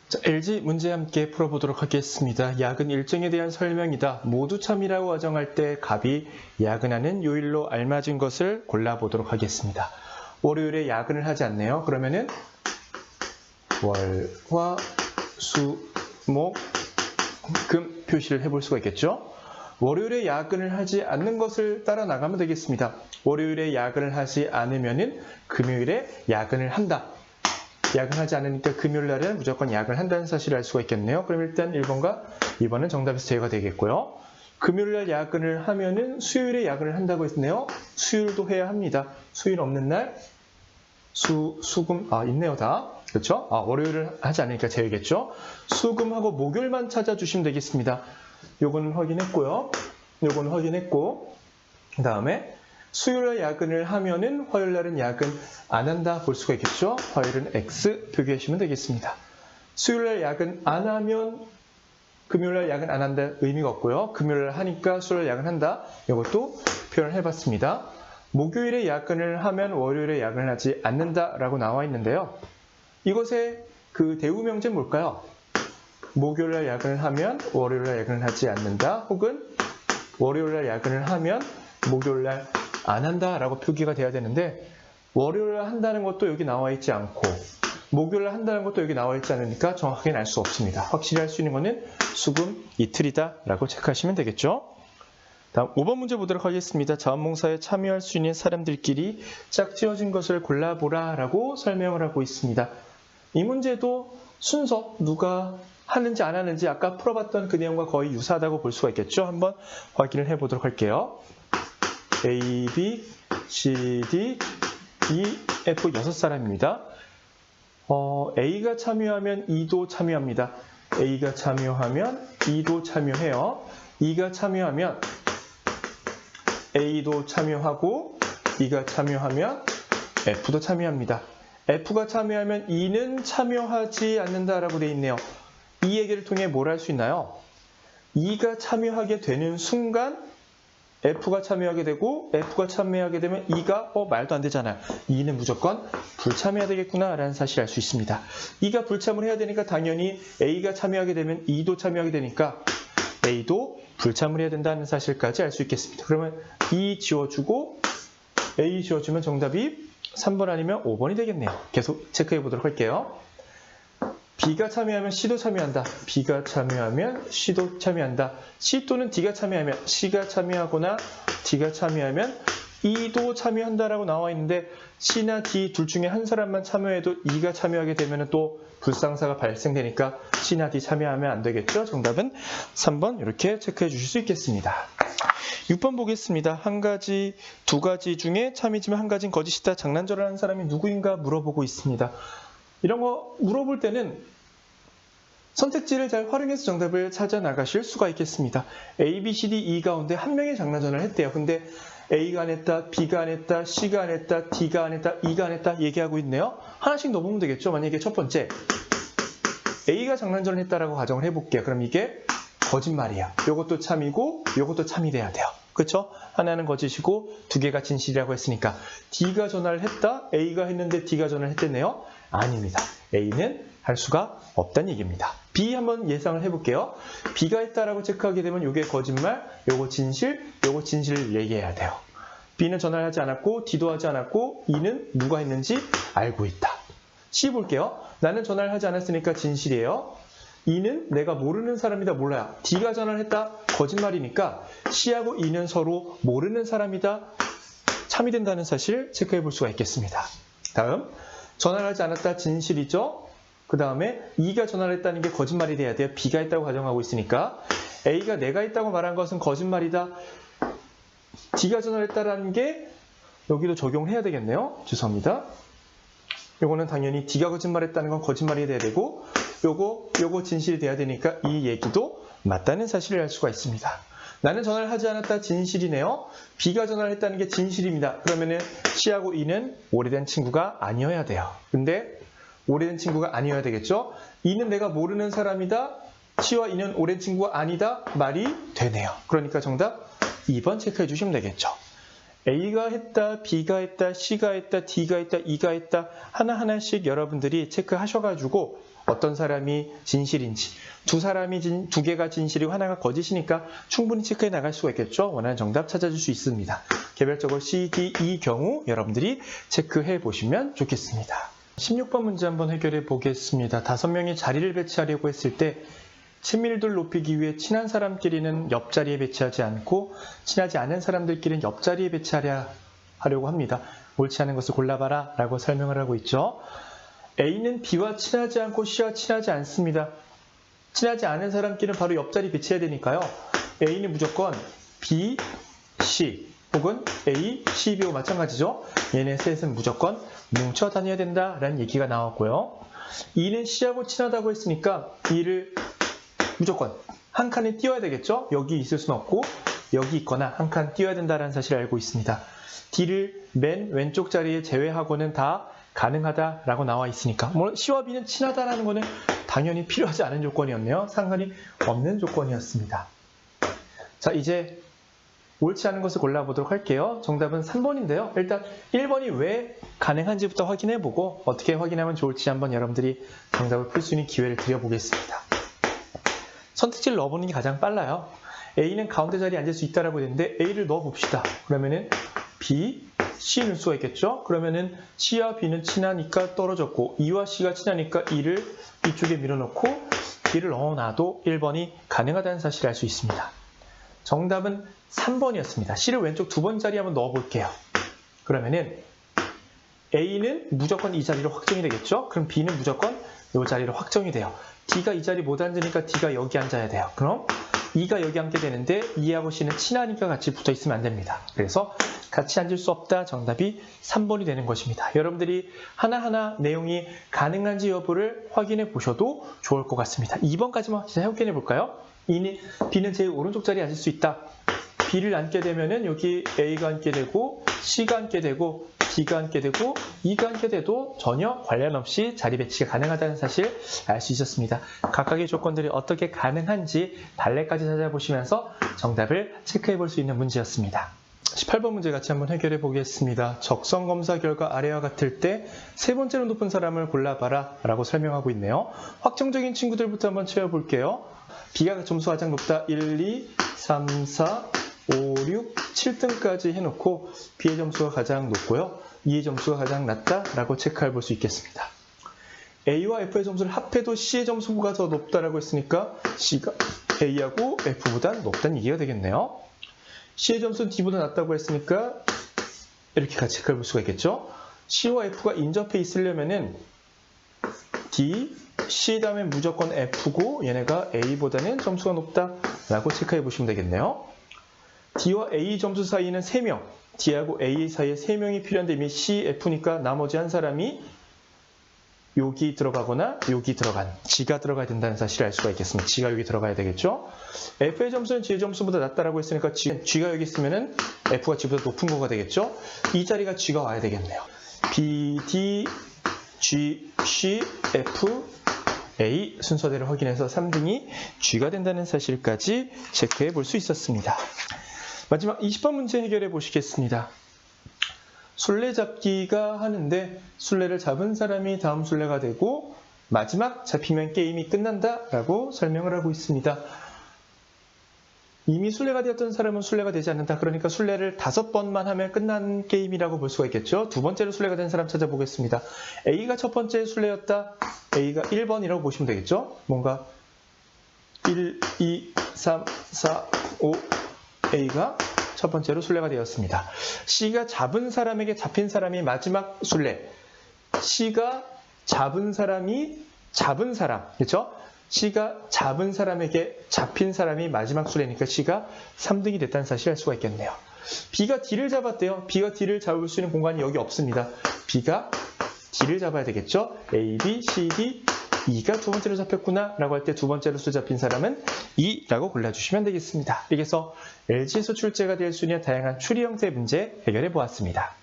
자, LG 문제 함께 풀어보도록 하겠습니다. 야근 일정에 대한 설명이다. 모두 참이라고 가정할 때 갑이 야근하는 요일로 알맞은 것을 골라보도록 하겠습니다. 월요일에 야근을 하지 않네요. 그러면은 월, 화, 수, 목, 금 표시를 해볼 수가 있겠죠. 월요일에 야근을 하지 않는 것을 따라 나가면 되겠습니다. 월요일에 야근을 하지 않으면은 금요일에 야근을 한다. 야근하지 않으니까 금요일 날은 무조건 야근을 한다는 사실을 알 수가 있겠네요. 그럼 일단 1번과 2번은 정답에서 제외가 되겠고요. 금요일 날 야근을 하면은 수요일에 야근을 한다고 했네요. 수요일도 해야 합니다. 수요일 없는 날 수금 있네요 다. 그렇죠? 월요일을 하지 않으니까 제외겠죠. 수금하고 목요일만 찾아주시면 되겠습니다. 요거는 확인했고요. 요거는 확인했고 그 다음에 수요일날 야근을 하면은 화요일날은 야근 안 한다 볼 수가 있겠죠. 화요일은 X 표기하시면 되겠습니다. 수요일날 야근 안 하면 금요일날 야근 안 한다 의미가 없고요. 금요일날 하니까 수요일날 야근 한다. 이것도 표현을 해봤습니다. 목요일에 야근을 하면 월요일에 야근을 하지 않는다라고 나와 있는데요. 이것의 그 대우명제는 뭘까요? 목요일날 야근을 하면 월요일날 야근을 하지 않는다. 혹은 월요일날 야근을 하면 목요일날 안 한다라고 표기가 돼야 되는데 월요일날 한다는 것도 여기 나와 있지 않고 목요일날 한다는 것도 여기 나와 있지 않으니까 정확하게는 알 수 없습니다. 확실히 할 수 있는 것은 수금 이틀이다 라고 체크하시면 되겠죠. 다음 5번 문제 보도록 하겠습니다. 자원봉사에 참여할 수 있는 사람들끼리 짝지어진 것을 골라보라 라고 설명을 하고 있습니다. 이 문제도 순서 누가 하는지 안 하는지 아까 풀어봤던 그 내용과 거의 유사하다고 볼 수가 있겠죠. 한번 확인을 해보도록 할게요. A, B, C, D, E, F 6사람입니다. A가 참여하면 E도 참여합니다. A가 참여하면 E도 참여해요. E가 참여하면 A도 참여하고 E가 참여하면 F도 참여합니다. F가 참여하면 E는 참여하지 않는다라고 되어 있네요. 이 얘기를 통해 뭘 할 수 있나요? E가 참여하게 되는 순간 F가 참여하게 되고 F가 참여하게 되면 E가 말도 안 되잖아요. E는 무조건 불참해야 되겠구나 라는 사실을 알 수 있습니다. E가 불참을 해야 되니까 당연히 A가 참여하게 되면 E도 참여하게 되니까 A도 불참을 해야 된다는 사실까지 알 수 있겠습니다. 그러면 E 지워주고 A 지워주면 정답이 3번 아니면 5번이 되겠네요. 계속 체크해 보도록 할게요. B가 참여하면 C도 참여한다. B가 참여하면 C도 참여한다. C 또는 D가 참여하면 C가 참여하거나 D가 참여하면 E도 참여한다라고 나와 있는데 C나 D 둘 중에 한 사람만 참여해도 E가 참여하게 되면 또 불상사가 발생되니까 C나 D 참여하면 안 되겠죠. 정답은 3번 이렇게 체크해 주실 수 있겠습니다. 6번 보겠습니다. 한 가지, 두 가지 중에 참이지만 한 가지는 거짓이다. 장난절을 하는 사람이 누구인가 물어보고 있습니다. 이런 거 물어볼 때는 선택지를 잘 활용해서 정답을 찾아 나가실 수가 있겠습니다. A, B, C, D, E 가운데 한 명이 장난전을 했대요. 근데 A가 안 했다, B가 안 했다, C가 안 했다, D가 안 했다, E가 안 했다 얘기하고 있네요. 하나씩 넣어보면 되겠죠. 만약에 첫 번째 A가 장난전을 했다라고 가정을 해볼게요. 그럼 이게 거짓말이야. 이것도 참이고 이것도 참이 돼야 돼요. 그렇죠? 하나는 거짓이고 두 개가 진실이라고 했으니까 D가 전화를 했다, A가 했는데 D가 전화를 했댔네요. 아닙니다. A는 할 수가 없다는 얘기입니다. B 한번 예상을 해볼게요. B가 했다라고 체크하게 되면 이게 거짓말, 요거 진실을 얘기해야 돼요. B는 전화를 하지 않았고 D도 하지 않았고 E는 누가 했는지 알고 있다. C 볼게요. 나는 전화를 하지 않았으니까 진실이에요. E는 내가 모르는 사람이다 몰라요. D가 전화를 했다 거짓말이니까 C하고 E는 서로 모르는 사람이다 참이 된다는 사실 체크해 볼 수가 있겠습니다. 다음 전화를 하지 않았다 진실이죠. 그 다음에 E가 전화를 했다는 게 거짓말이 돼야 돼요. B가 했다고 가정하고 있으니까 A가 내가 했다고 말한 것은 거짓말이다. D가 전화를 했다는 게 여기도 적용해야 되겠네요. 죄송합니다. 요거는 당연히 D가 거짓말했다는 건 거짓말이 돼야 되고 요거 진실이 돼야 되니까 이 얘기도 맞다는 사실을 알 수가 있습니다. 나는 전화를 하지 않았다 진실이네요. B가 전화를 했다는 게 진실입니다. 그러면은 C하고 E는 오래된 친구가 아니어야 돼요. 근데 오래된 친구가 아니어야 되겠죠. E는 내가 모르는 사람이다. C와 E는 오랜 친구가 아니다. 말이 되네요. 그러니까 정답 2번 체크해 주시면 되겠죠. A가 했다, B가 했다, C가 했다, D가 했다, E가 했다 하나하나씩 여러분들이 체크하셔가지고 어떤 사람이 진실인지, 두 개가 진실이고 하나가 거짓이니까 충분히 체크해 나갈 수가 있겠죠. 원하는 정답 찾아줄 수 있습니다. 개별적으로 C, D, E 경우 여러분들이 체크해 보시면 좋겠습니다. 16번 문제 한번 해결해 보겠습니다. 5명이 자리를 배치하려고 했을 때 친밀도를 높이기 위해 친한 사람끼리는 옆자리에 배치하지 않고 친하지 않은 사람들끼리는 옆자리에 배치하려고 합니다. 옳지 않은 것을 골라봐라 라고 설명을 하고 있죠. A는 B와 친하지 않고 C와 친하지 않습니다. 친하지 않은 사람끼리는 바로 옆자리 배치해야 되니까요. A는 무조건 B, C 혹은 A, C, B와 마찬가지죠. 얘네 셋은 무조건 뭉쳐 다녀야 된다라는 얘기가 나왔고요. E는 C하고 친하다고 했으니까 E를 무조건 한 칸에 띄워야 되겠죠. 여기 있을 수는 없고 여기 있거나 한 칸 띄워야 된다는 사실을 알고 있습니다. D를 맨 왼쪽 자리에 제외하고는 다 가능하다라고 나와 있으니까 물론 C와 B는 친하다라는 거는 당연히 필요하지 않은 조건이었네요. 상관이 없는 조건이었습니다. 자, 이제 옳지 않은 것을 골라보도록 할게요. 정답은 3번인데요. 일단 1번이 왜 가능한지부터 확인해보고 어떻게 확인하면 좋을지 한번 여러분들이 정답을 풀 수 있는 기회를 드려보겠습니다. 선택지를 넣어보는 게 가장 빨라요. A는 가운데 자리에 앉을 수 있다라고 했는데 A를 넣어봅시다. 그러면은 B, C 넣을 수가 있겠죠? 그러면은 C와 B는 친하니까 떨어졌고 E와 C가 친하니까 E를 이쪽에 밀어넣고 B를 넣어놔도 1번이 가능하다는 사실을 알 수 있습니다. 정답은 3번이었습니다. C를 왼쪽 2번 자리에 한번 넣어볼게요. 그러면은 A는 무조건 이 자리로 확정이 되겠죠? 그럼 B는 무조건 이 자리로 확정이 돼요. D가 이 자리 못 앉으니까 D가 여기 앉아야 돼요. 그럼 E가 여기 앉게 되는데 E하고 C는 친하니까 같이 붙어 있으면 안 됩니다. 그래서 같이 앉을 수 없다. 정답이 3번이 되는 것입니다. 여러분들이 하나하나 내용이 가능한지 여부를 확인해 보셔도 좋을 것 같습니다. 2번까지만 확인해 볼까요? B는 제일 오른쪽 자리에 앉을 수 있다. B를 앉게 되면은 여기 A가 앉게 되고 C가 앉게 되고 D가 앉게 되고 E가 앉게 돼도 전혀 관련 없이 자리 배치가 가능하다는 사실 알 수 있었습니다. 각각의 조건들이 어떻게 가능한지 단례까지 찾아보시면서 정답을 체크해 볼 수 있는 문제였습니다. 18번 문제 같이 한번 해결해 보겠습니다. 적성검사 결과 아래와 같을 때 세 번째로 높은 사람을 골라봐라 라고 설명하고 있네요. 확정적인 친구들부터 한번 채워볼게요. B가 점수가 가장 높다. 1, 2, 3, 4, 5, 6, 7등까지 해놓고 B의 점수가 가장 높고요. E의 점수가 가장 낮다라고 체크해 볼 수 있겠습니다. A와 F의 점수를 합해도 C의 점수가 더 높다라고 했으니까 C가 A하고 F보다 높다는 얘기가 되겠네요. C의 점수는 D보다 낮다고 했으니까 이렇게 같이 체크해 볼 수가 있겠죠. C와 F가 인접해 있으려면은 D, C 다음에 무조건 F고 얘네가 A보다는 점수가 높다라고 체크해 보시면 되겠네요. D와 A 점수 사이는 3명, D하고 A 사이에 3명이 필요한데 이미 C, F니까 나머지 한 사람이 여기 들어가거나 여기 들어간 G가 들어가야 된다는 사실을 알 수가 있겠습니다. G가 여기 들어가야 되겠죠. F의 점수는 G의 점수보다 낮다라고 했으니까 G가 여기 있으면은 F가 G보다 높은 거가 되겠죠. 이 자리가 G가 와야 되겠네요. B, D, G, C, F, A 순서대로 확인해서 3등이 G가 된다는 사실까지 체크해 볼 수 있었습니다. 마지막 20번 문제 해결해 보시겠습니다. 술래잡기가 하는데 술래를 잡은 사람이 다음 술래가 되고 마지막 잡히면 게임이 끝난다라고 설명을 하고 있습니다. 이미 술래가 되었던 사람은 술래가 되지 않는다. 그러니까 술래를 5번만 하면 끝난 게임이라고 볼 수가 있겠죠. 두 번째로 술래가 된 사람 찾아보겠습니다. A가 첫 번째 술래였다. A가 1번이라고 보시면 되겠죠. 뭔가 1, 2, 3, 4, 5 A가 첫 번째로 술래가 되었습니다. C가 잡은 사람에게 잡힌 사람이 마지막 술래. C가 잡은 사람이 잡은 사람. 그렇죠? C가 잡은 사람에게 잡힌 사람이 마지막 술래니까 C가 3등이 됐다는 사실을 알 수가 있겠네요. B가 D를 잡았대요. B가 D를 잡을 수 있는 공간이 여기 없습니다. B가 D를 잡아야 되겠죠? A, B, C, D, E가 두 번째로 잡혔구나 라고 할 때 두 번째로 잡힌 사람은 E라고 골라주시면 되겠습니다. 이렇게 해서 LG에서 출제가 될 수 있는 다양한 추리 형태의 문제 해결해 보았습니다.